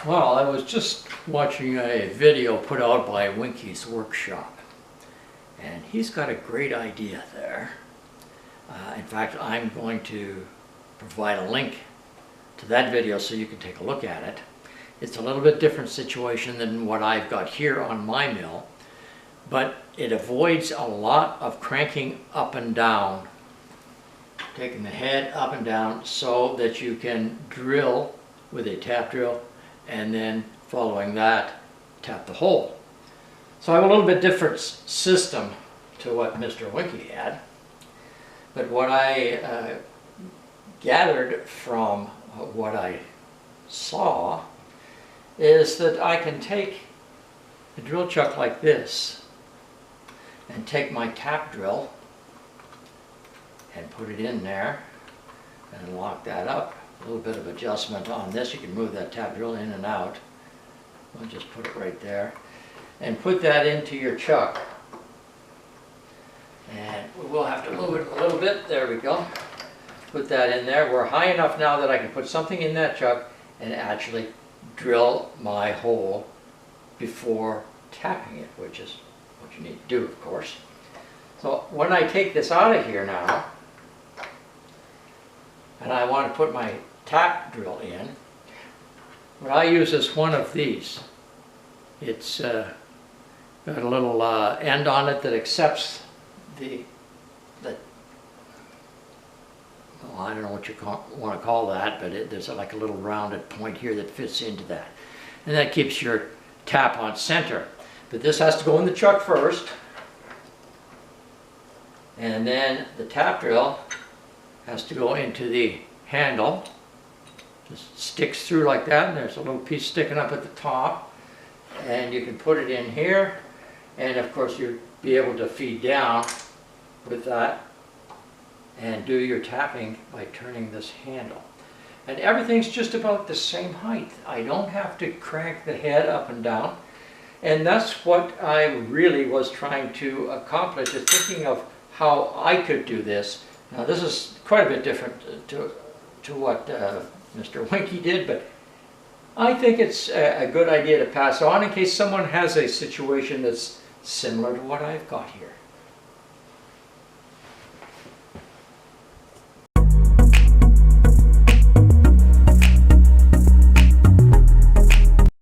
Well, I was just watching a video put out by Winky's Workshop, and he's got a great idea there. In fact, I'm going to provide a link to that video so you can take a look at it. It's a little bit different situation than what I've got here on my mill, but it avoids a lot of cranking up and down, taking the head up and down so that you can drill with a tap drill and then following that tap the hole. So I have a little bit different system to what Mr. Winky had, but what I gathered from what I saw is that I can take a drill chuck like this and take my tap drill and put it in there and lock that up. A little bit of adjustment on this. You can move that tap drill in and out. We'll just put it right there and put that into your chuck. And we will have to move it a little bit. There we go. Put that in there. We're high enough now that I can put something in that chuck and actually drill my hole before tapping it, which is what you need to do, of course. So when I take this out of here now, and I want to put my tap drill in, what I use is one of these. It's got a little end on it that accepts well, I don't know what you want to call that, but there's like a little rounded point here that fits into that. And that keeps your tap on center. But this has to go in the chuck first, and then the tap drill has to go into the handle. Just sticks through like that, and there's a little piece sticking up at the top, and you can put it in here, and of course you'll be able to feed down with that and do your tapping by turning this handle. And everything's just about the same height. I don't have to crank the head up and down, and that's what I really was trying to accomplish, is thinking of how I could do this. Now this is quite a bit different to what Mr. Winky did, but I think it's a good idea to pass on in case someone has a situation that's similar to what I've got here.